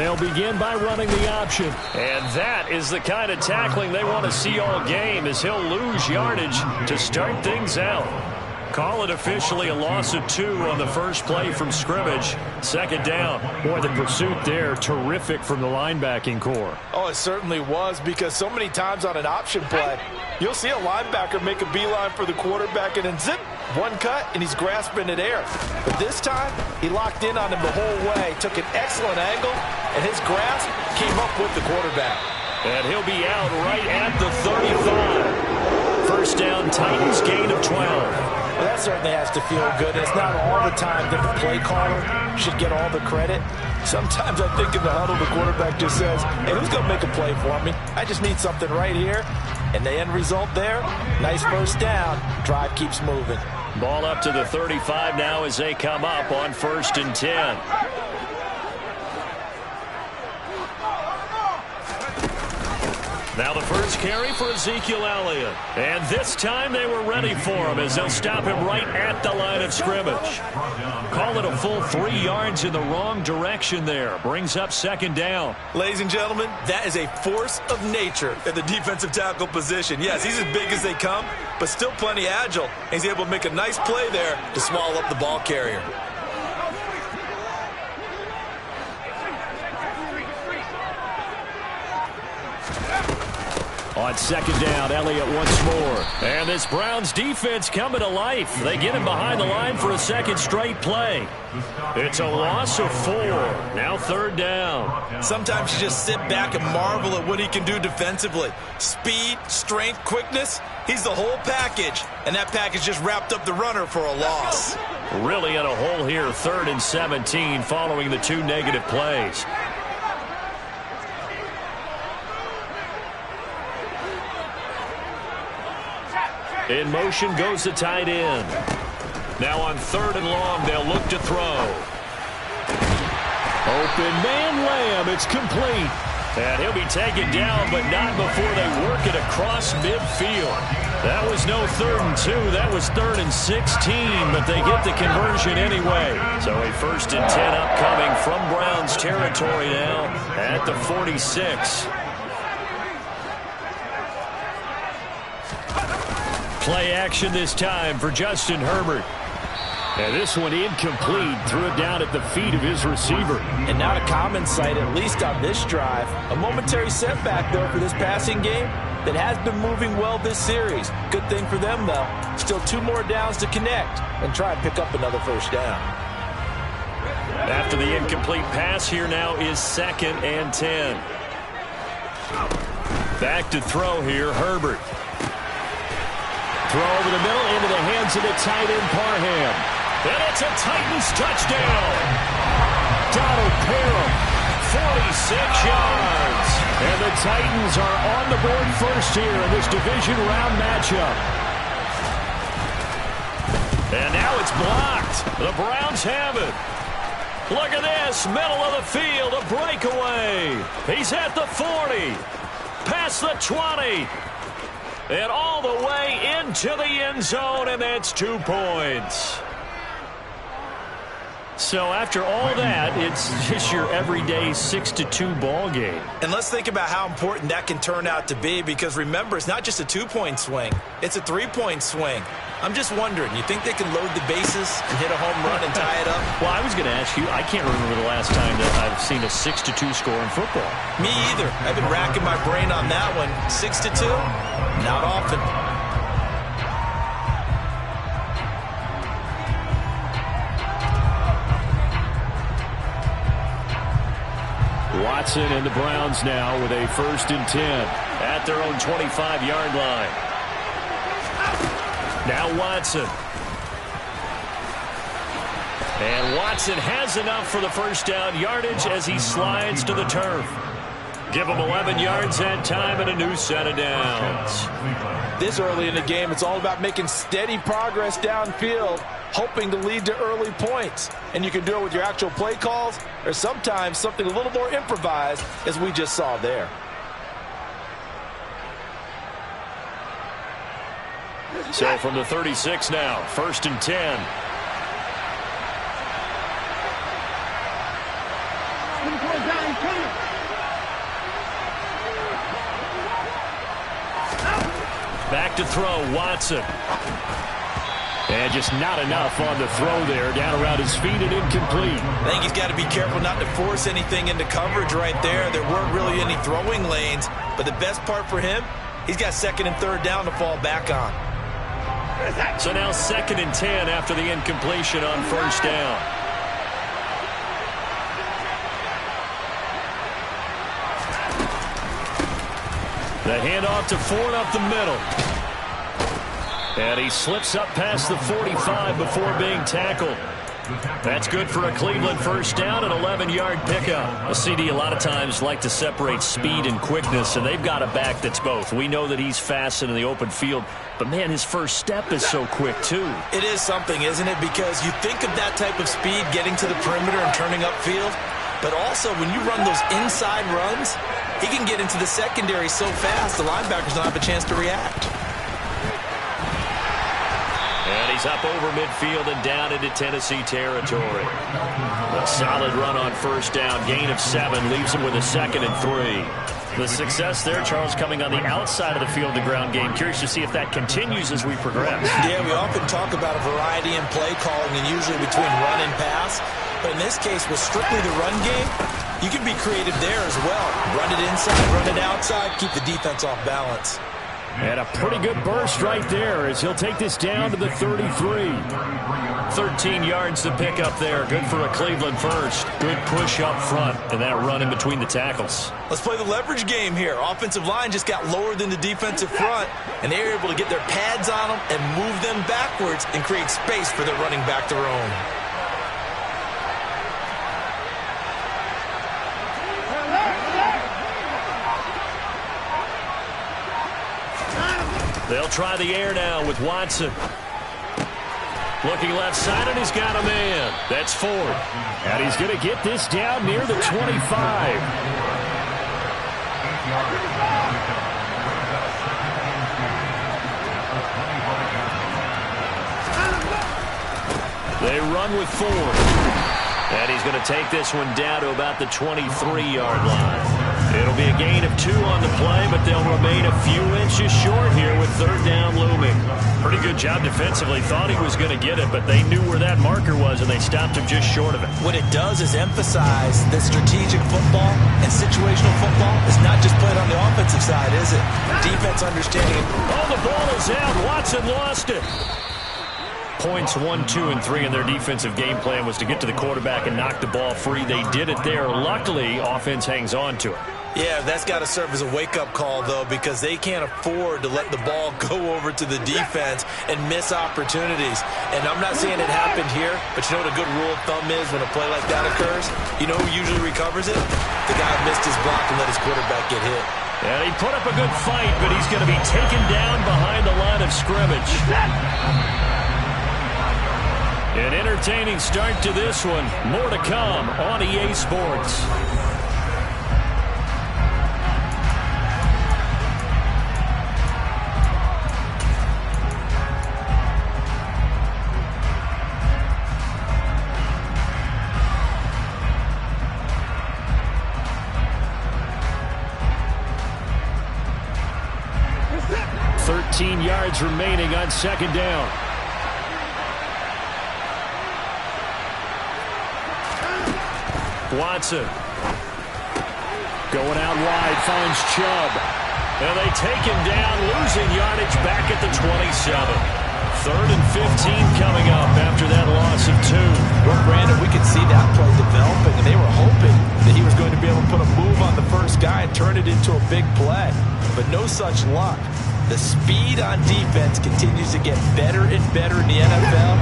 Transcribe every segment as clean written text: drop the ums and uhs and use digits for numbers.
They'll begin by running the option. And that is the kind of tackling they want to see all game, as he'll lose yardage to start things out. Call it officially a loss of 2 on the first play from scrimmage. Second down. Boy, the pursuit there, terrific from the linebacking core. Oh, it certainly was, because so many times on an option play, you'll see a linebacker make a beeline for the quarterback and then zip, one cut, and he's grasping at air. But this time, he locked in on him the whole way, took an excellent angle, and his grasp came up with the quarterback. And he'll be out right at the 35. First down, Titans gain of 12. Well, that certainly has to feel good. It's not all the time that the play caller should get all the credit. Sometimes I think in the huddle, the quarterback just says, hey, who's going to make a play for me? I just need something right here. And the end result there, nice first down. Drive keeps moving. Ball up to the 35 now as they come up on 1st and 10. Now the first carry for Ezekiel Elliott. And this time they were ready for him, as they'll stop him right at the line of scrimmage. Call it a full 3 yards in the wrong direction there. Brings up second down. Ladies and gentlemen, that is a force of nature at the defensive tackle position. Yes, he's as big as they come, but still plenty agile. He's able to make a nice play there to swallow up the ball carrier. On second down, Elliott once more. And this Browns defense coming to life. They get him behind the line for a second straight play. It's a loss of 4. Now third down. Sometimes you just sit back and marvel at what he can do defensively. Speed, strength, quickness. He's the whole package. And that package just wrapped up the runner for a loss. Really in a hole here, 3rd and 17 following the 2 negative plays. In motion goes the tight end. Now on 3rd and long, they'll look to throw. Open man Lamb, it's complete. And he'll be taken down, but not before they work it across midfield. That was no 3rd and 2, that was 3rd and 16, but they get the conversion anyway. So a 1st and 10 upcoming from Browns territory now at the 46. Play action this time for Justin Herbert. And this one incomplete. Threw it down at the feet of his receiver. And not a common sight, at least on this drive. A momentary setback, though, for this passing game that has been moving well this series. Good thing for them, though. Still 2 more downs to connect and try and pick up another first down. After the incomplete pass, here now is 2nd and 10. Back to throw here, Herbert. Throw over the middle into the hands of the tight end, Parham. And it's a Titans touchdown. Donald Parham, 46 yards. And the Titans are on the board first here in this division round matchup. And now it's blocked. The Browns have it. Look at this, middle of the field, a breakaway. He's at the 40, past the 20. And all the way into the end zone, and that's 2 points. So after all that, it's just your everyday 6-2 ball game. And let's think about how important that can turn out to be, because remember, it's not just a 2-point swing. It's a 3-point swing. I'm just wondering, you think they can load the bases and hit a home run and tie it up? Well, I was going to ask you, I can't remember the last time that I've seen a 6-2 score in football. Me either. I've been racking my brain on that one. 6-2? Not often. Watson and the Browns now with a 1st and 10. At their own 25-yard line. Now Watson. And Watson has enough for the first down yardage as he slides to the turf. Give him 11 yards that time and a new set of downs. This early in the game, it's all about making steady progress downfield, hoping to lead to early points. And you can do it with your actual play calls or sometimes something a little more improvised, as we just saw there. So from the 36 now, 1st and 10. Back to throw, Watson. And just not enough on the throw there. Down around his feet and incomplete. I think he's got to be careful not to force anything into coverage right there. There weren't really any throwing lanes. But the best part for him, he's got second and third down to fall back on. So now 2nd and 10 after the incompletion on first down. The handoff to Ford up the middle. And he slips up past the 45 before being tackled. That's good for a Cleveland first down, an 11-yard pickup. A CD a lot of times like to separate speed and quickness, and they've got a back that's both. We know that he's fast in the open field, but, man, his first step is so quick, too. It is something, isn't it? Because you think of that type of speed getting to the perimeter and turning upfield, but also when you run those inside runs, he can get into the secondary so fast the linebackers don't have a chance to react. And he's up over midfield and down into Tennessee territory. A solid run on first down. Gain of 7 leaves him with a 2nd and 3. The success there, Charles, coming on the outside of the field, the ground game. Curious to see if that continues as we progress. Yeah, we often talk about a variety in play calling and usually between run and pass. But in this case, with strictly the run game, you can be creative there as well. Run it inside, run it outside, keep the defense off balance. And a pretty good burst right there as he'll take this down to the 33. 13 yards to pick up there. Good for a Cleveland first. Good push up front and that run in between the tackles. Let's play the leverage game here. Offensive line just got lower than the defensive front, and they were able to get their pads on them and move them backwards and create space for their running back to roam. They'll try the air now with Watson. Looking left side, and he's got a man. That's Ford. And he's going to get this down near the 25. They run with Ford. And he's going to take this one down to about the 23-yard line. It'll be a gain of 2 on the play, but they'll remain a few inches short here with third down looming. Pretty good job defensively. Thought he was going to get it, but they knew where that marker was, and they stopped him just short of it. What it does is emphasize that strategic football and situational football is not just played on the offensive side, is it? Defense understanding. Oh, the ball is out. Watson lost it. Points 1, 2, and 3 in their defensive game plan was to get to the quarterback and knock the ball free. They did it there. Luckily, offense hangs on to it. Yeah, that's got to serve as a wake-up call, though, because they can't afford to let the ball go over to the defense and miss opportunities. And I'm not saying it happened here, but you know what a good rule of thumb is when a play like that occurs? You know who usually recovers it? The guy who missed his block and let his quarterback get hit. And he put up a good fight, but he's going to be taken down behind the line of scrimmage. An entertaining start to this one. More to come on EA Sports. Yards remaining on second down. Watson going out wide, finds Chubb, and they take him down, losing yardage back at the 27. 3rd and 15 coming up after that loss of 2. Well, Brandon, we could see that play developing, and they were hoping that he was going to be able to put a move on the first guy and turn it into a big play, but no such luck. The speed on defense continues to get better and better in the NFL.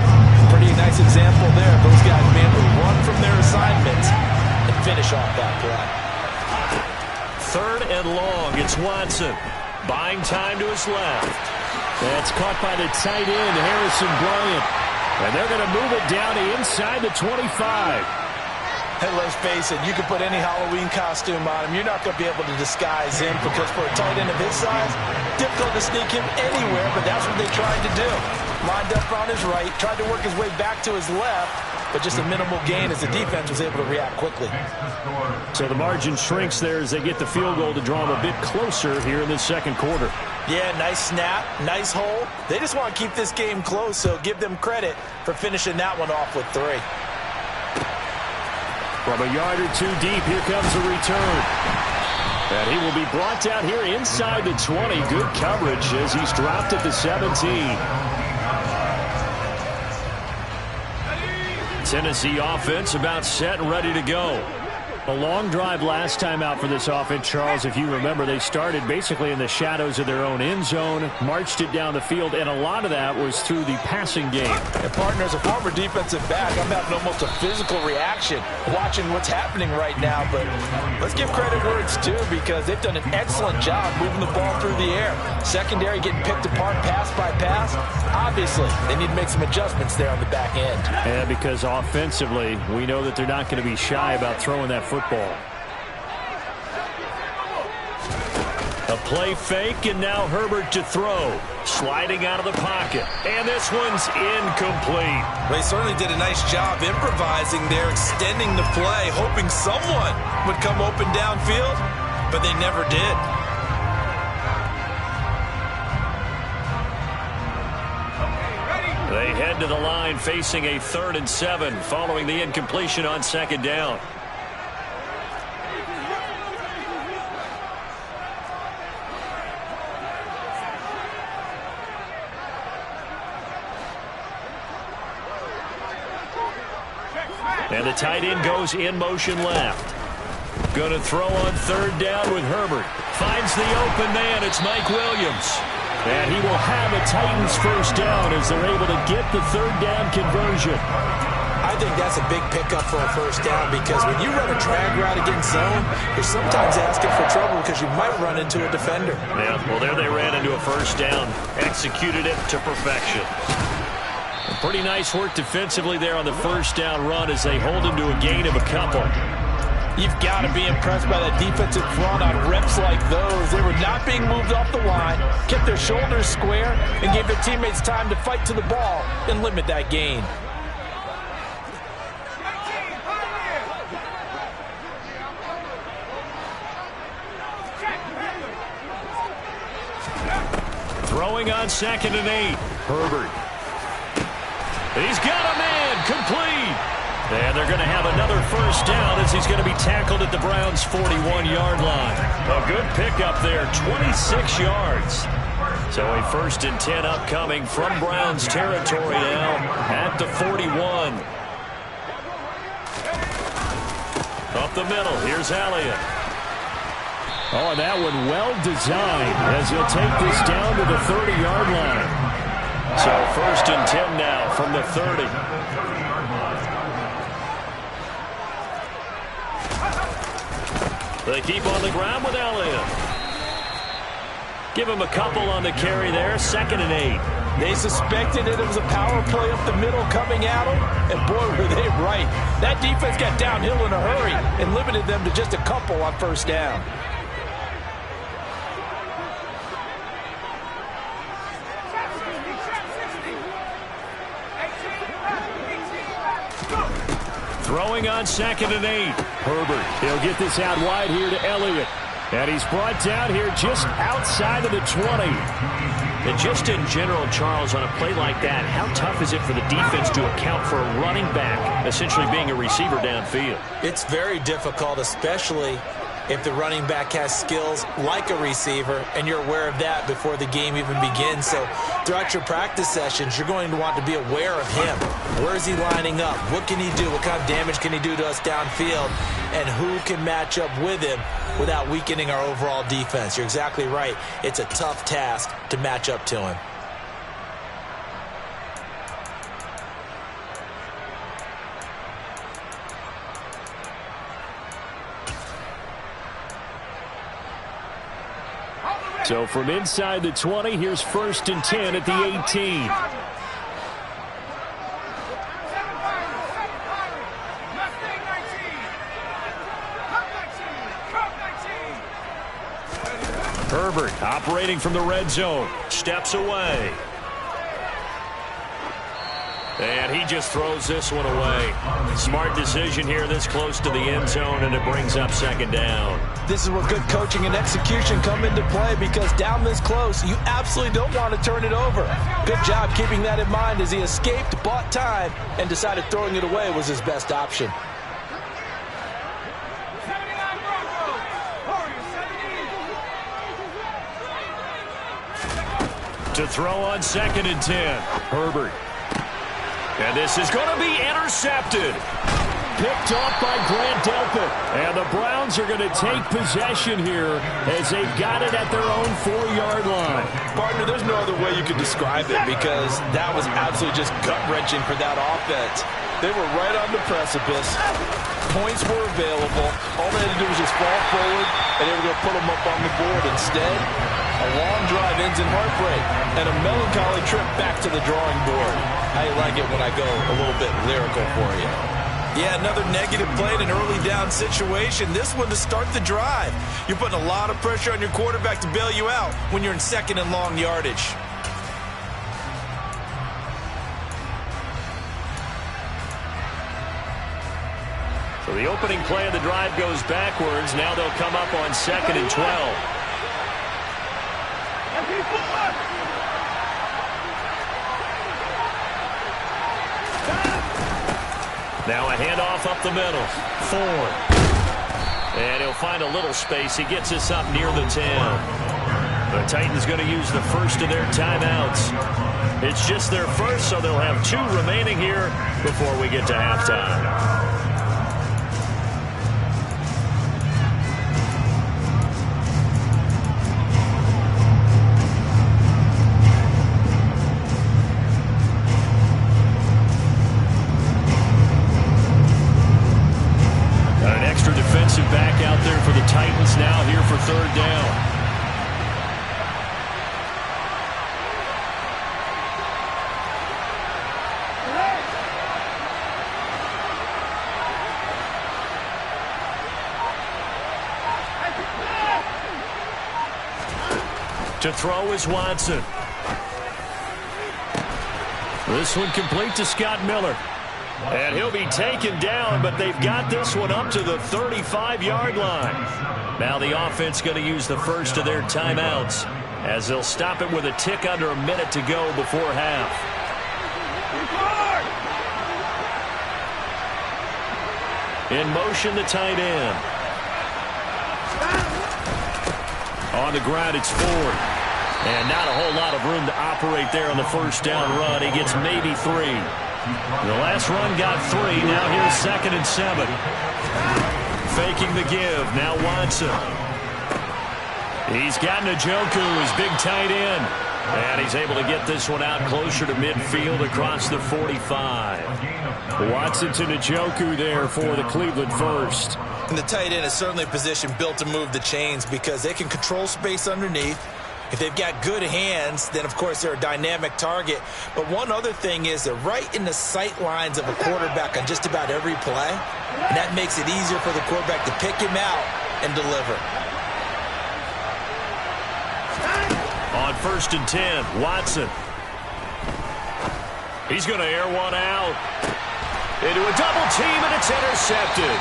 Pretty nice example there. Those guys being able to run from their assignments and finish off that play. 3rd and long. It's Watson. Buying time to his left. That's caught by the tight end, Harrison Bryant. And they're going to move it down to inside the 25. Hey, let's face it, you can put any Halloween costume on him. You're not going to be able to disguise him because for a tight end of his size, difficult to sneak him anywhere, but that's what they tried to do. Lined up on his right, tried to work his way back to his left, but just a minimal gain as the defense was able to react quickly. So the margin shrinks there as they get the field goal to draw them a bit closer here in the second quarter. Yeah, nice snap, nice hole. They just want to keep this game close, so give them credit for finishing that one off with 3. From a yard or 2 deep, here comes a return. And he will be brought down here inside the 20. Good coverage as he's dropped at the 17. Tennessee offense about set and ready to go. A long drive last time out for this offense, Charles. If you remember, they started basically in the shadows of their own end zone, marched it down the field, and a lot of that was through the passing game. And partner, as a former defensive back, I'm having almost a physical reaction watching what's happening right now. But let's give credit where it's due, because they've done an excellent job moving the ball through the air. Secondary getting picked apart pass by pass. Obviously, they need to make some adjustments there on the back end. And because offensively, we know that they're not going to be shy about throwing that football. A play fake, and now Herbert to throw. Sliding out of the pocket. And this one's incomplete. They certainly did a nice job improvising there, extending the play, hoping someone would come open downfield, but they never did. They head to the line facing a 3rd and 7 following the incompletion on 2nd down. And the tight end goes in motion left. Going to throw on 3rd down with Herbert. Finds the open man. It's Mike Williams. And he will have a Titans 1st down as they're able to get the 3rd down conversion. I think that's a big pickup for a 1st down, because when you run a drag route against zone, you're sometimes asking for trouble because you might run into a defender. Yeah, well, there they ran into a 1st down. Executed it to perfection. Pretty nice work defensively there on the 1st down run as they hold him to a gain of a couple. You've got to be impressed by that defensive front on reps like those. They were not being moved off the line, kept their shoulders square, and gave their teammates time to fight to the ball and limit that gain. Throwing on 2nd and 8. Herbert. He's got a man, complete. And they're going to have another 1st down as he's going to be tackled at the Browns' 41-yard line. A good pickup there, 26 yards. So a 1st and 10 upcoming from Browns territory now at the 41. Up the middle, here's Elliott. Oh, and that one well designed as he'll take this down to the 30-yard line. So 1st and 10 now from the 30. They keep on the ground with Elliott. Give him a couple on the carry there. 2nd and 8. They suspected it was a power play up the middle coming at them, and boy, were they right. That defense got downhill in a hurry and limited them to just a couple on 1st down. Throwing on 2nd and 8. Herbert, he'll get this out wide here to Elliott. And he's brought down here just outside of the 20. And just in general, Charles, on a play like that, how tough is it for the defense to account for a running back essentially being a receiver downfield? It's very difficult, especially if the running back has skills like a receiver, and you're aware of that before the game even begins. So throughout your practice sessions, you're going to want to be aware of him. Where is he lining up? What can he do? What kind of damage can he do to us downfield? And who can match up with him without weakening our overall defense? You're exactly right. It's a tough task to match up to him. So from inside the 20, here's 1st and 10 at the 18. Herbert operating from the red zone. Steps away. And he just throws this one away. Smart decision here this close to the end zone, and it brings up second down. This is where good coaching and execution come into play, because down this close, you absolutely don't want to turn it over. Good job keeping that in mind as he escaped, bought time, and decided throwing it away was his best option. To throw on 2nd and 10. Herbert. And this is going to be intercepted. Picked off by Grant Delpit. And the Browns are going to take possession here as they've got it at their own 4-yard line. Partner, there's no other way you could describe it, because that was absolutely just gut-wrenching for that offense. They were right on the precipice. Points were available. All they had to do was just fall forward, and they were going to put them up on the board. Instead, a long drive ends in heartbreak and a melancholy trip back to the drawing board. How you like it when I go a little bit lyrical for you? Yeah, another negative play in an early down situation. This one to start the drive. You're putting a lot of pressure on your quarterback to bail you out when you're in 2nd and long yardage. So the opening play of the drive goes backwards. Now they'll come up on 2nd and 12. Now a handoff up the middle. Ford. And he'll find a little space. He gets us up near the 10. The Titans going to use the first of their timeouts. It's just their first, so they'll have 2 remaining here before we get to halftime. Back out there for the Titans now here for 3rd down. To throw is Watson. This one complete to Scott Miller. And he'll be taken down, but they've got this one up to the 35-yard line. Now the offense going to use the first of their timeouts as they'll stop it with a tick under a minute to go before half. In motion, the tight end. On the ground, it's Ford. And not a whole lot of room to operate there on the first down run. He gets maybe 3. The last run got 3. Now here's 2nd and 7. Faking the give. Now Watson. He's got Njoku, his big tight end. And he's able to get this one out closer to midfield across the 45. Watson to Njoku there for the Cleveland first. And the tight end is certainly a position built to move the chains because they can control space underneath. If they've got good hands, then, of course, they're a dynamic target. But one other thing is they're right in the sight lines of a quarterback on just about every play. And that makes it easier for the quarterback to pick him out and deliver. On 1st and 10, Watson. He's going to air one out. Into a double team, and it's intercepted.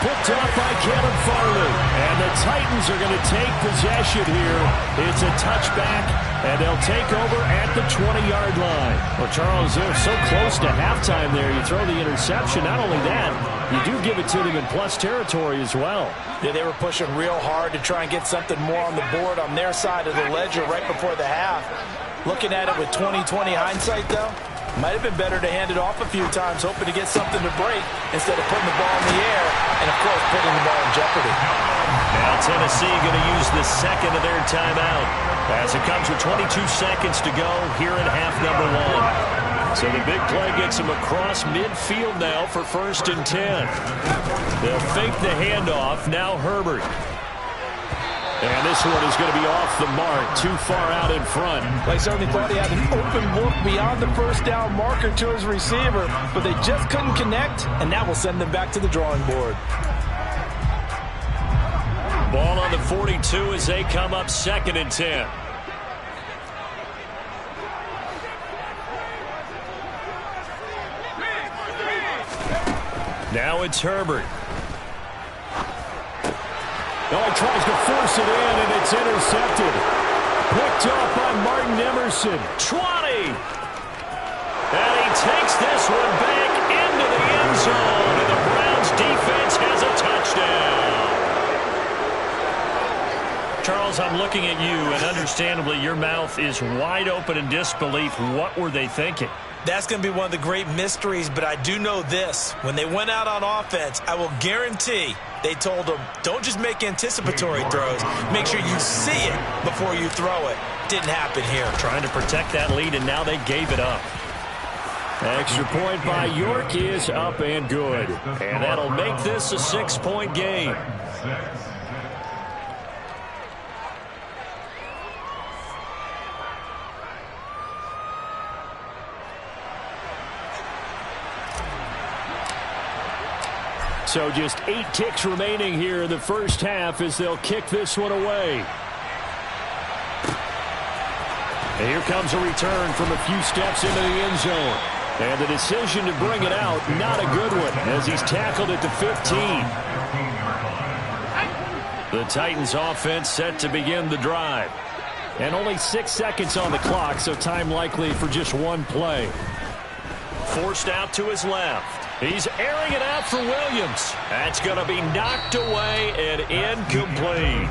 Picked up by Kevin Farley. And the Titans are going to take possession here. It's a touchback, and they'll take over at the 20-yard line. Well, Charles, they're so close to halftime there. You throw the interception. Not only that, you do give it to them in plus territory as well. Yeah, they were pushing real hard to try and get something more on the board on their side of the ledger right before the half. Looking at it with 20/20 hindsight, though, might have been better to hand it off a few times, hoping to get something to break instead of putting the ball in the air and, of course, putting the ball in jeopardy. Now Tennessee going to use the second of their timeout as it comes with 22 seconds to go here in half number 1. So the big play gets them across midfield now for 1st and 10. They'll fake the handoff. Now Herbert. And this one is going to be off the mark, too far out in front. They certainly thought he had an open look beyond the first down marker to his receiver, but they just couldn't connect, and that will send them back to the drawing board. Ball on the 42 as they come up 2nd and 10. Now it's Herbert. Oh, he tries to force it in, and it's intercepted. Picked up by Martin Emerson. 20. And he takes this one back into the end zone. And the Browns defense has a touchdown. Charles, I'm looking at you, and understandably, your mouth is wide open in disbelief. What were they thinking? That's going to be one of the great mysteries, but I do know this. When they went out on offense, I will guarantee they told them, don't just make anticipatory throws. Make sure you see it before you throw it. Didn't happen here. Trying to protect that lead, and now they gave it up. Extra point by York is up and good. And that'll make this a 6-point game. So just 8 ticks remaining here in the first half as they'll kick this one away. And here comes a return from a few steps into the end zone. And the decision to bring it out, not a good one, as he's tackled at the 15. The Titans offense set to begin the drive. And only 6 seconds on the clock, so time likely for just one play. Forced out to his left. He's airing it out for Williams. That's going to be knocked away and incomplete.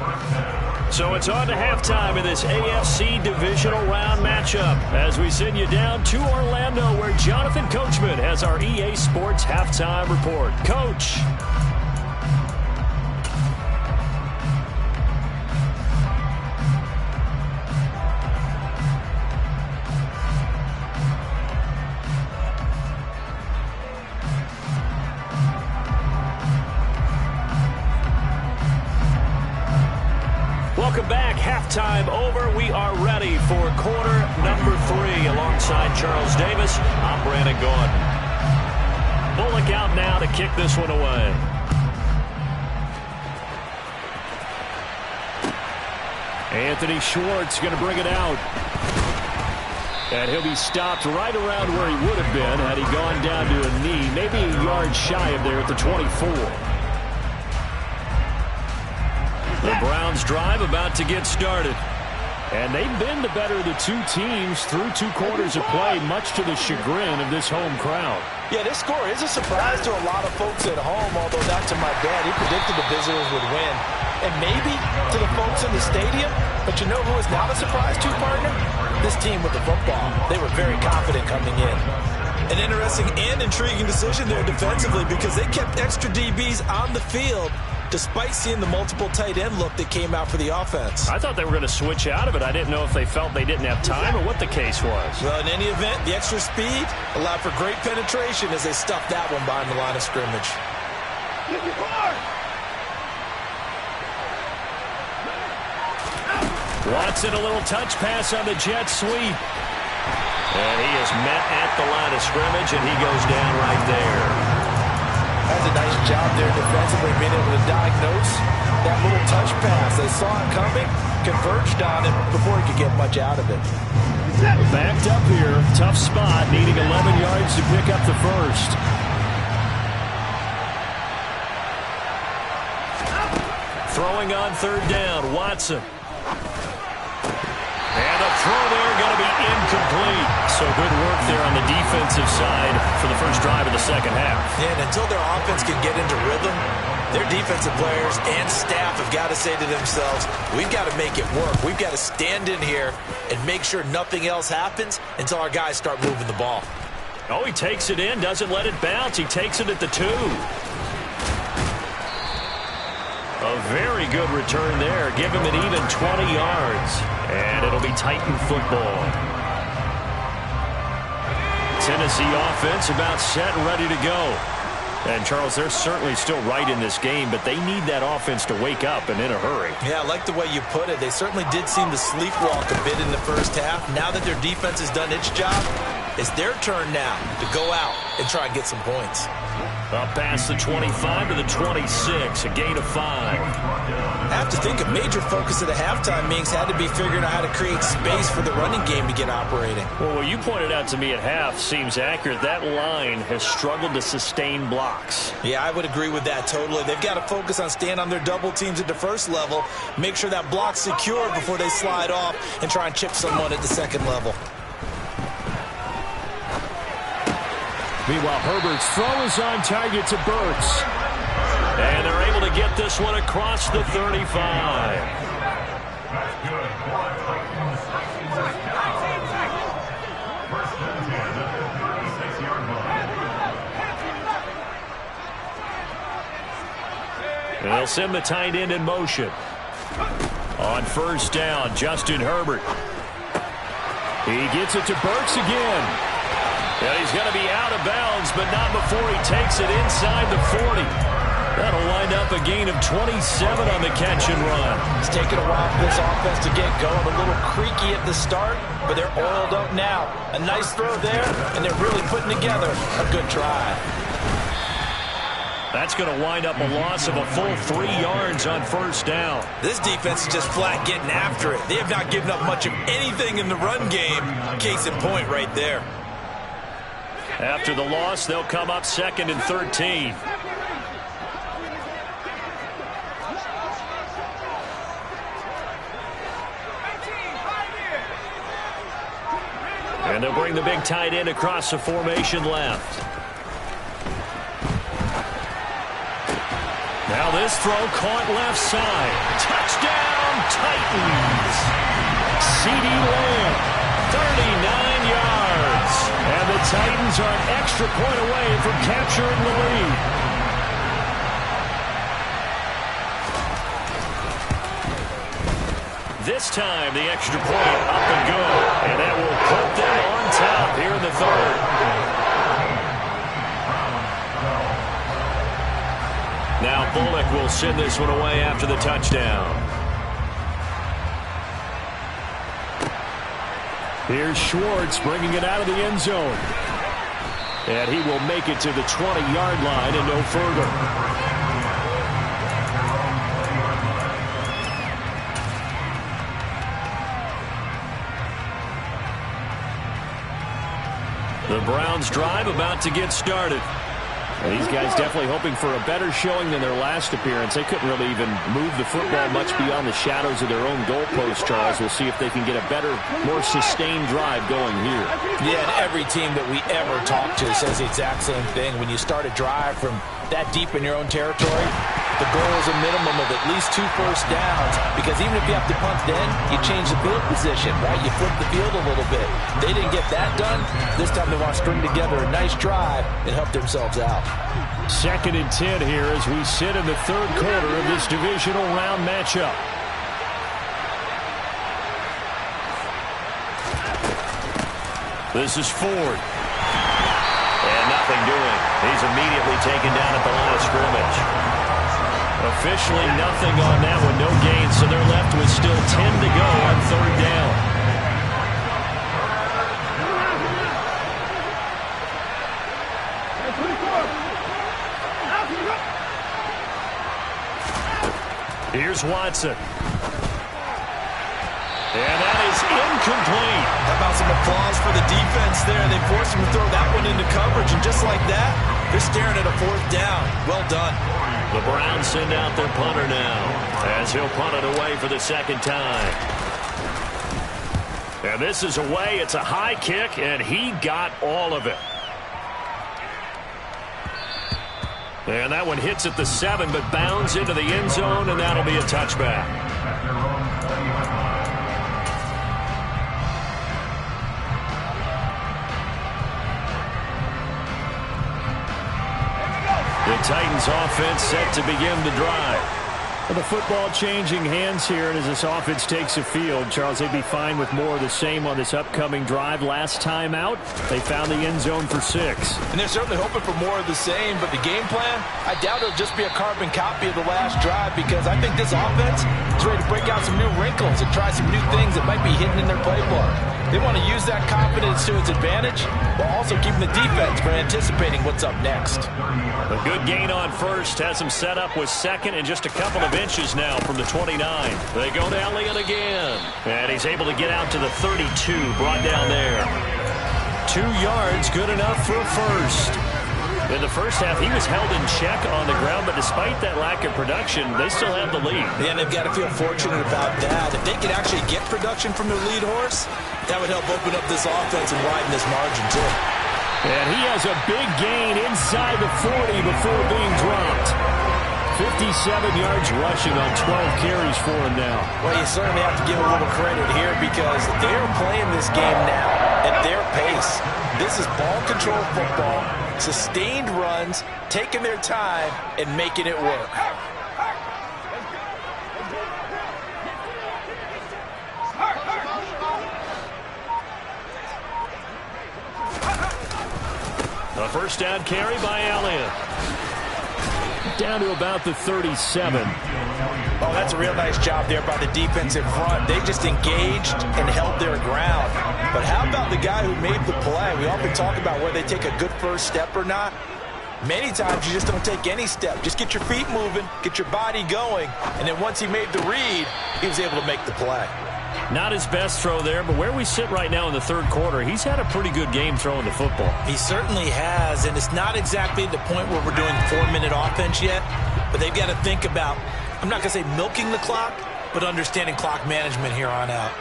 So it's on to halftime in this AFC divisional round matchup as we send you down to Orlando where Jonathan Coachman has our EA Sports halftime report. Coach. Welcome back. Halftime over. We are ready for quarter number 3 alongside Charles Davis. I'm Brandon Gordon. Bullock out now to kick this one away. Anthony Schwartz going to bring it out. And he'll be stopped right around where he would have been had he gone down to a knee, maybe a yard shy of there at the 24. The Browns drive about to get started. And they've been the better of the two teams through 2 quarters of play, much to the chagrin of this home crowd. Yeah, this score is a surprise to a lot of folks at home, although not to my dad. He predicted the visitors would win. And maybe to the folks in the stadium, but you know who is not a surprise to, partner? This team with the football. They were very confident coming in. An interesting and intriguing decision there defensively because they kept extra DBs on the field despite seeing the multiple tight end look that came out for the offense. I thought they were going to switch out of it. I didn't know if they felt they didn't have time or what the case was. Well, in any event, the extra speed allowed for great penetration as they stuffed that one behind the line of scrimmage. Watson, a little touch pass on the jet sweep. And he is met at the line of scrimmage, and he goes down right there. That's a nice job there defensively, being able to diagnose that little touch pass. They saw it coming, converged on him before he could get much out of it. Backed up here, tough spot, needing 11 yards to pick up the first. Throwing on 3rd down, Watson. And a throw there going to be incomplete. So good work there on the defensive side for the first drive of the second half. Yeah, and until their offense can get into rhythm, their defensive players and staff have got to say to themselves, we've got to make it work. We've got to stand in here and make sure nothing else happens until our guys start moving the ball. Oh, he takes it in, doesn't let it bounce. He takes it at the 2. A very good return there. Give him an even 20 yards. And it'll be Titan football. Tennessee offense about set and ready to go. And, Charles, they're certainly still right in this game, but they need that offense to wake up and in a hurry. Yeah, I like the way you put it. They certainly did seem to sleepwalk a bit in the first half. Now that their defense has done its job, it's their turn now to go out and try and get some points. Up past the 25 to the 26, a gain of 5. I have to think a major focus of the halftime meetings had to be figuring out how to create space for the running game to get operating. Well, what you pointed out to me at half seems accurate. That line has struggled to sustain blocks. Yeah, I would agree with that totally. They've got to focus on staying on their double teams at the first level, make sure that block's secure before they slide off and try and chip someone at the second level. Meanwhile, Herbert's throw is on target to Burks. And they're able to get this one across the 35. And they'll send the tight end in motion. On first down, Justin Herbert. He gets it to Burks again. And he's going to be out of bounds, but not before he takes it inside the 40. That'll wind up a gain of 27 on the catch and run. It's taken a while for this offense to get going. A little creaky at the start, but they're oiled up now. A nice throw there, and they're really putting together a good drive. That's going to wind up a loss of a full 3 yards on first down. This defense is just flat getting after it. They have not given up much of anything in the run game. Case in point right there. After the loss, they'll come up 2nd and 13. And they'll bring the big tight end across the formation left. Now this throw caught left side. Touchdown, Titans. CeeDee Lamb, 39 yards. And the Titans are an extra point away from capturing the lead. This time, the extra point up and good. And that will put them on top here in the third. Now Bullock will send this one away after the touchdown. Here's Schwartz bringing it out of the end zone. And he will make it to the 20-yard line and no further. The Browns drive about to get started. These guys definitely hoping for a better showing than their last appearance. They couldn't really even move the football much beyond the shadows of their own goalpost, Charles. We'll see if they can get a better, more sustained drive going here. Yeah, and every team that we ever talk to says the exact same thing. When you start a drive from that deep in your own territory, the goal is a minimum of at least 2 first downs, because even if you have to punt then, you change the field position, right? You flip the field a little bit. They didn't get that done. This time they want to string together a nice drive and help themselves out. 2nd and 10 here as we sit in the third quarter of this divisional round matchup. This is Ford. And nothing doing. He's immediately taken down at the line of scrimmage. Officially nothing on that one, no gain, so they're left with still 10 to go on third down. Here's Watson. And that is incomplete. How about some applause for the defense there? They forced him to throw that one into coverage, and just like that, they're staring at a 4th down. Well done. The Browns send out their punter now, as he'll punt it away for the 2nd time. And this is away. It's a high kick, and he got all of it. And that one hits at the 7, but bounds into the end zone, and that'll be a touchback. The Titans offense set to begin the drive. Well, the football changing hands here, and as this offense takes the field, Charles, they'd be fine with more of the same on this upcoming drive. Last time out, they found the end zone for 6. And they're certainly hoping for more of the same, but the game plan, I doubt it'll just be a carbon copy of the last drive, because I think this offense is ready to break out some new wrinkles and try some new things that might be hidden in their playbook. They want to use that confidence to its advantage while also keeping the defense from anticipating what's up next. A good gain on first has him set up with second and just a couple of inches now from the 29. They go to Elliott again. And he's able to get out to the 32, brought down there. 2 yards, good enough for a first. In the first half, he was held in check on the ground, but despite that lack of production, they still have the lead. And they've got to feel fortunate about that. If they could actually get production from their lead horse, that would help open up this offense and widen this margin, too. And he has a big gain inside the 40 before being dropped. 57 yards rushing on 12 carries for him now. Well, you certainly have to give a little credit here because they're playing this game now at their pace. This is ball control football, sustained runs, taking their time, and making it work. A first down carry by Elliott. Down to about the 37. Oh, that's a real nice job there by the defensive front. They just engaged and held their ground. But how about the guy who made the play? We often talk about whether they take a good first step or not. Many times you just don't take any step. Just get your feet moving, get your body going, and then once he made the read, he was able to make the play. Not his best throw there, but where we sit right now in the third quarter, he's had a pretty good game throwing the football. He certainly has, and it's not exactly the point where we're doing 4-minute offense yet, but they've got to think about, I'm not going to say milking the clock, but understanding clock management here on out.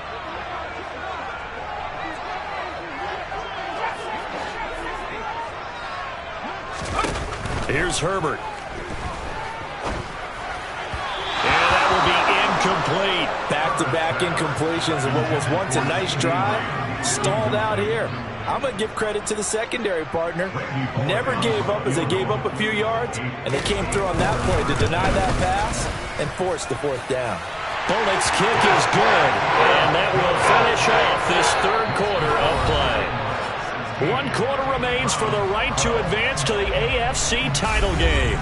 Here's Herbert. And that will be incomplete. Back-to-back incompletions of what was once a nice drive, stalled out here. I'm going to give credit to the secondary partner. Never gave up as they gave up a few yards, and they came through on that play to deny that pass and force the fourth down. Bullock's kick is good, and that will finish off this third quarter of play. 1 quarter remains for the right to advance to the AFC title game.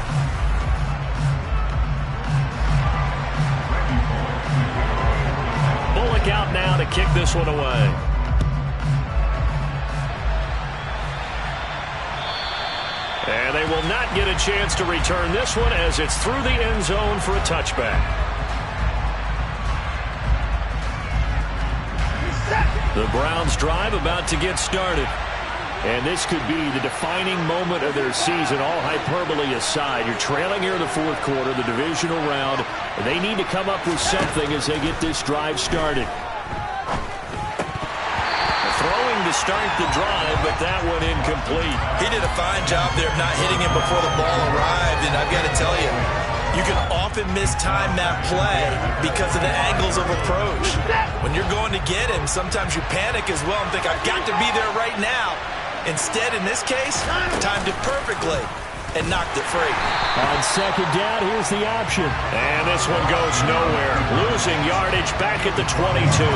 Bullock out now to kick this one away. And they will not get a chance to return this one as it's through the end zone for a touchback. The Browns drive about to get started. And this could be the defining moment of their season, all hyperbole aside. You're trailing here in the fourth quarter, the divisional round. And they need to come up with something as they get this drive started. Throwing to start the drive, but that one incomplete. He did a fine job there of not hitting him before the ball arrived, and I've got to tell you, you can often mistime that play because of the angles of approach. When you're going to get him, sometimes you panic as well and think, I've got to be there right now. Instead, in this case, timed it perfectly and knocked it free. On second down, here's the option. And this one goes nowhere. Losing yardage back at the 22.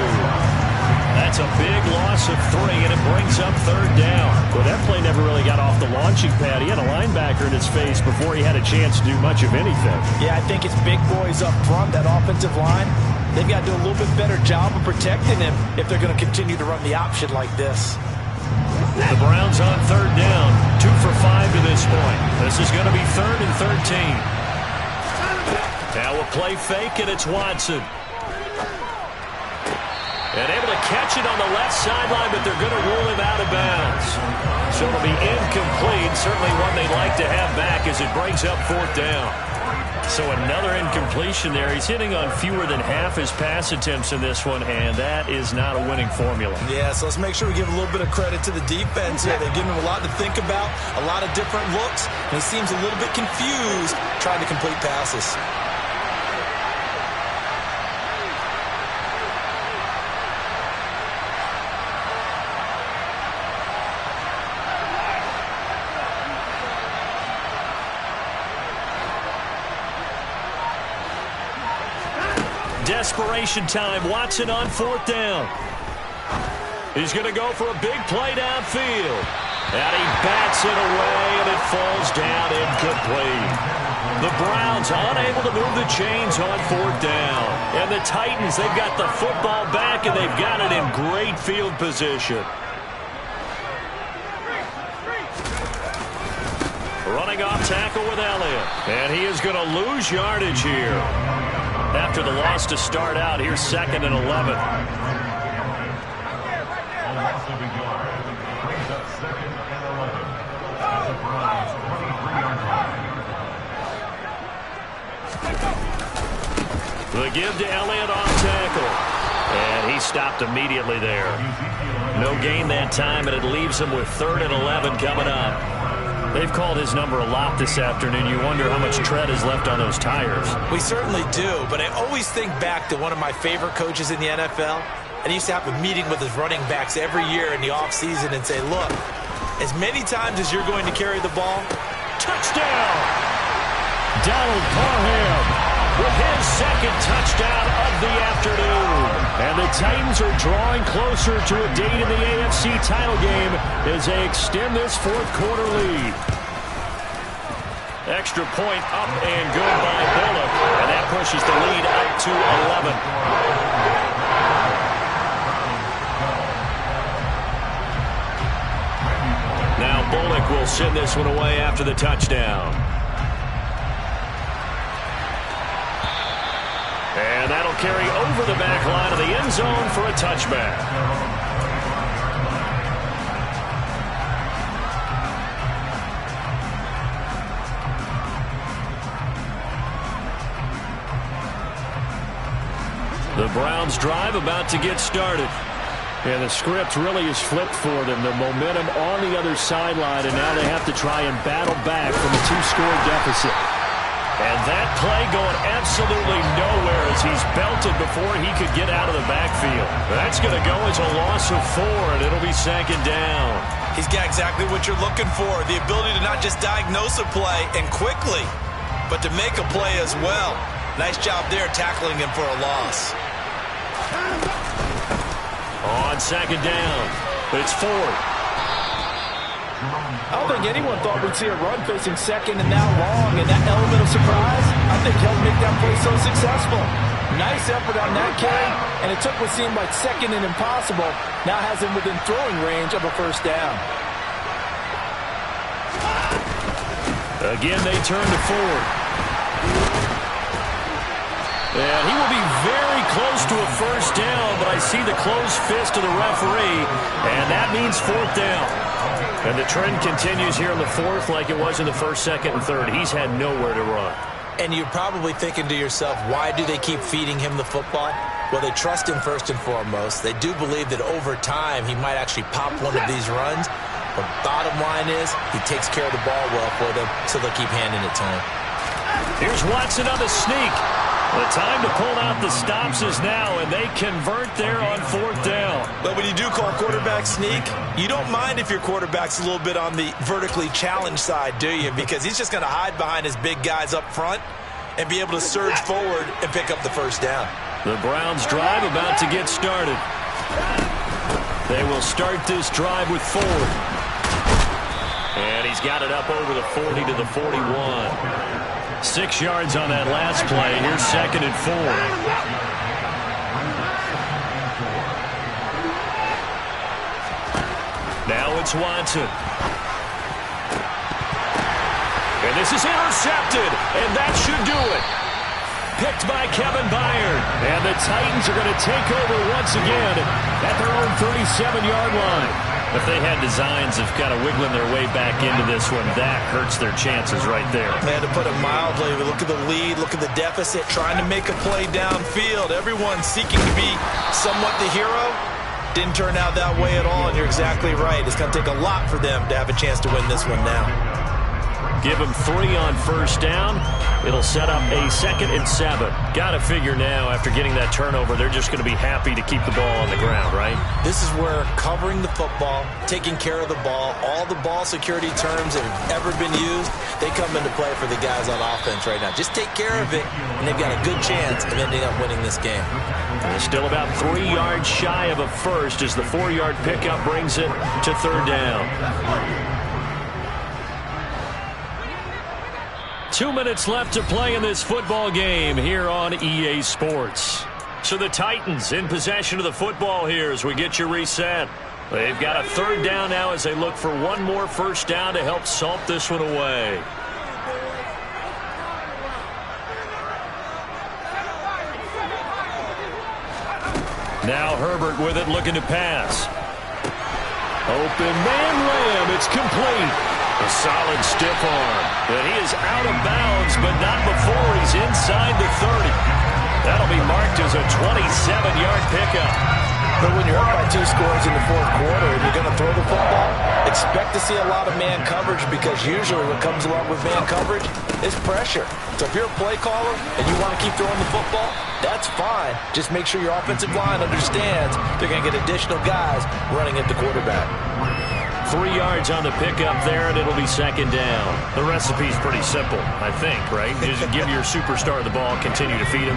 That's a big loss of 3, and it brings up third down. Well, that play never really got off the launching pad. He had a linebacker in his face before he had a chance to do much of anything. Yeah, I think it's big boys up front, that offensive line. They've got to do a little bit better job of protecting him if they're going to continue to run the option like this. The Browns on third down. 2 for 5 to this point. This is going to be 3rd and 13. Now a play fake, and it's Watson. And able to catch it on the left sideline, but they're going to rule him out of bounds. So it'll be incomplete. Certainly one they'd like to have back as it brings up 4th down. So another incompletion there. He's hitting on fewer than half his pass attempts in this one, and that is not a winning formula. Yeah, so let's make sure we give a little bit of credit to the defense here. They've given him a lot to think about, a lot of different looks, and he seems a little bit confused trying to complete passes. Desperation time. Watson on 4th down. He's going to go for a big play downfield. And he bats it away, and it falls down incomplete. The Browns unable to move the chains on 4th down. And the Titans, they've got the football back, and they've got it in great field position. Running off tackle with Elliott. And he is going to lose yardage here. After the loss to start out, here's 2nd and 11. The give to Elliott off tackle. And he stopped immediately there. No gain that time, and it leaves him with 3rd and 11 coming up. They've called his number a lot this afternoon. You wonder how much tread is left on those tires. We certainly do, but I always think back to one of my favorite coaches in the NFL. And he used to have a meeting with his running backs every year in the offseason and say, look, as many times as you're going to carry the ball, touchdown! Donald Parham with his 2nd touchdown of the afternoon. And the Titans are drawing closer to a date in the AFC title game as they extend this 4th quarter lead. Extra point up and good by Bullock. And that pushes the lead up to 11. Now Bullock will send this one away after the touchdown. And that'll carry over the back line of the end zone for a touchback. The Browns drive about to get started. And the script really is flipped for them. The momentum on the other sideline, and now they have to try and battle back from a 2-score deficit. And that play going absolutely nowhere as he's belted before he could get out of the backfield. That's going to go as a loss of 4, and it'll be 2nd down. He's got exactly what you're looking for, the ability to not just diagnose a play and quickly, but to make a play as well. Nice job there tackling him for a loss. On 2nd down, it's 4th. I don't think anyone thought we'd see a run facing 2nd and now long, and that element of surprise, I think helped make that play so successful. Nice effort on that carry, and it took what seemed like 2nd and impossible, now has him within throwing range of a 1st down. Again, they turn to Ford. And he will be very close to a 1st down, but I see the closed fist of the referee, and that means 4th down. And the trend continues here in the 4th like it was in the 1st, 2nd, and 3rd. He's had nowhere to run. And you're probably thinking to yourself, why do they keep feeding him the football? Well, they trust him first and foremost. They do believe that over time he might actually pop one of these runs. But bottom line is he takes care of the ball well for them, so they'll keep handing it to him. Here's Watson on the sneak. The time to pull out the stops is now, and they convert there on 4th down. But when you do call quarterback sneak, you don't mind if your quarterback's a little bit on the vertically challenged side, do you? Because he's just going to hide behind his big guys up front and be able to surge forward and pick up the 1st down. The Browns drive about to get started. They will start this drive with Ford. And he's got it up over the 40 to the 41. 6 yards on that last play. Here's 2nd and 4. Now it's Watson. And this is intercepted, and that should do it. Picked by Kevin Byard. And the Titans are going to take over once again at their own 37-yard line. If they had designs of kind of wiggling their way back into this one, that hurts their chances right there. They had to put it mildly. Look at the lead, look at the deficit, trying to make a play downfield. Everyone seeking to be somewhat the hero. Didn't turn out that way at all, and you're exactly right. It's going to take a lot for them to have a chance to win this one now. Give them 3 on 1st down. It'll set up a 2nd and 7. Got to figure now, after getting that turnover, they're just going to be happy to keep the ball on the ground, right? This is where covering the football, taking care of the ball, all the ball security terms that have ever been used, they come into play for the guys on offense right now. Just take care of it, and they've got a good chance of ending up winning this game. And they're still about 3 yards shy of a 1st as the 4-yard pickup brings it to 3rd down. 2 minutes left to play in this football game here on EA Sports. So the Titans in possession of the football here as we get you reset. They've got a third down now as they look for one more first down to help salt this one away. Now Herbert with it, looking to pass. Open man layup. It's complete. A solid stiff arm. And he is out of bounds, but not before he's inside the 30. That'll be marked as a 27-yard pickup. But when you're up by 2 scores in the fourth quarter and you're going to throw the football, expect to see a lot of man coverage because usually what comes along with man coverage is pressure. So if you're a play caller and you want to keep throwing the football, that's fine. Just make sure your offensive line understands they're going to get additional guys running at the quarterback. 3 yards on the pickup there, and it'll be second down. The recipe's pretty simple, I think, right? Just give your superstar the ball, continue to feed him.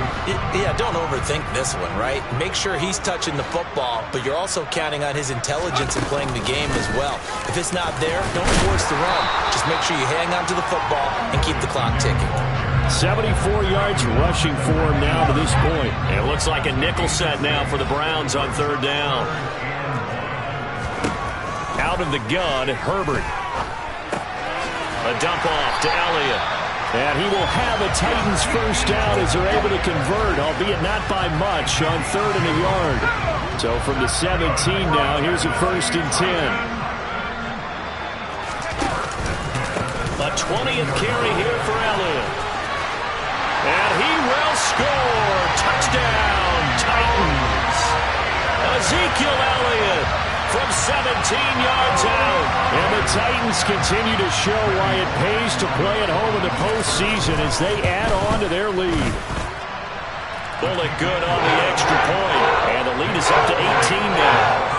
Yeah, don't overthink this one, right? Make sure he's touching the football, but you're also counting on his intelligence in playing the game as well. If it's not there, don't force the run. Just make sure you hang on to the football and keep the clock ticking. 74 yards rushing for him now to this point. It looks like a nickel set now for the Browns on third down. Out of the gun, Herbert. A dump off to Elliott. And he will have a Titans first down as they're able to convert, albeit not by much, on third and a yard. So from the 17 now, here's a 1st and 10. A 20th carry here for Elliott. And he will score. Touchdown, Titans. Ezekiel Elliott from 17 yards out. And the Titans continue to show why it pays to play at home in the postseason as they add on to their lead. Bullock good on the extra point. And the lead is up to 18 now.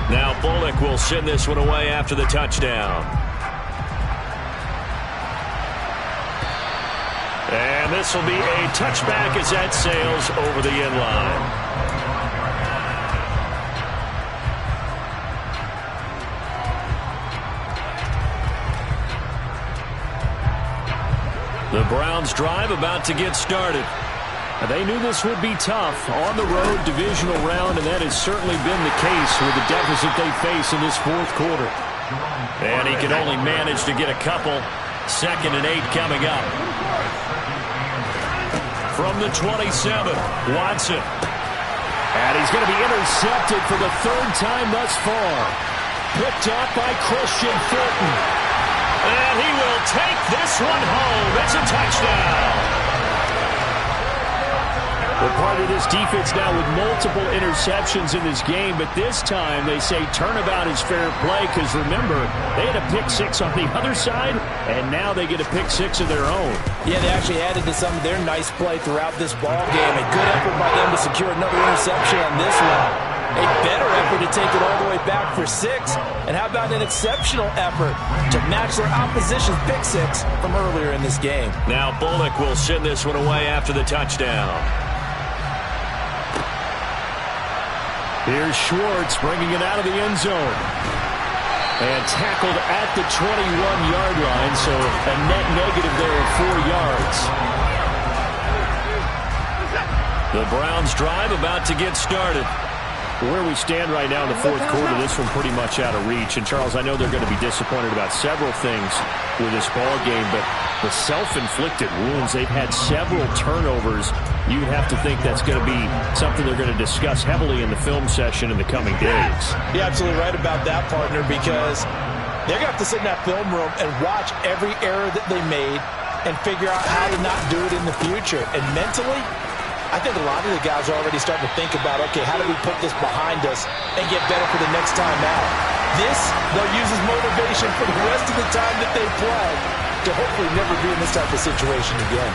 Now Bullock will send this one away after the touchdown. And this will be a touchback as that sails over the end line. The Browns drive about to get started. They knew this would be tough on the road divisional round, and that has certainly been the case with the deficit they face in this fourth quarter. And he can only manage to get a couple. 2nd and 8 coming up. From the 27, Watson. And he's going to be intercepted for the 3rd time thus far. Picked up by Christian Fulton. And he will take this one home. It's a touchdown. We're part of this defense now with multiple interceptions in this game, but this time they say turnabout is fair play because, remember, they had a pick 6 on the other side, and now they get a pick 6 of their own. Yeah, they actually added to some of their nice play throughout this ball game. A good effort by them to secure another interception on this one. A better effort to take it all the way back for 6. And how about an exceptional effort to match their opposition's pick 6 from earlier in this game. Now Bullock will send this one away after the touchdown. Here's Schwartz bringing it out of the end zone. And tackled at the 21-yard line, so a net negative there of 4 yards. The Browns drive about to get started. Where we stand right now in the fourth quarter, this one pretty much out of reach. And, Charles, I know they're going to be disappointed about several things with this ball game, but the self-inflicted wounds, they've had several turnovers. You'd have to think that's going to be something they're going to discuss heavily in the film session in the coming days. You're absolutely right about that, partner, because they're going to have to sit in that film room and watch every error that they made and figure out how to not do it in the future. And mentally, I think a lot of the guys are already starting to think about, okay, how do we put this behind us and get better for the next time out? This, they'll use as motivation for the rest of the time that they play to hopefully never be in this type of situation again.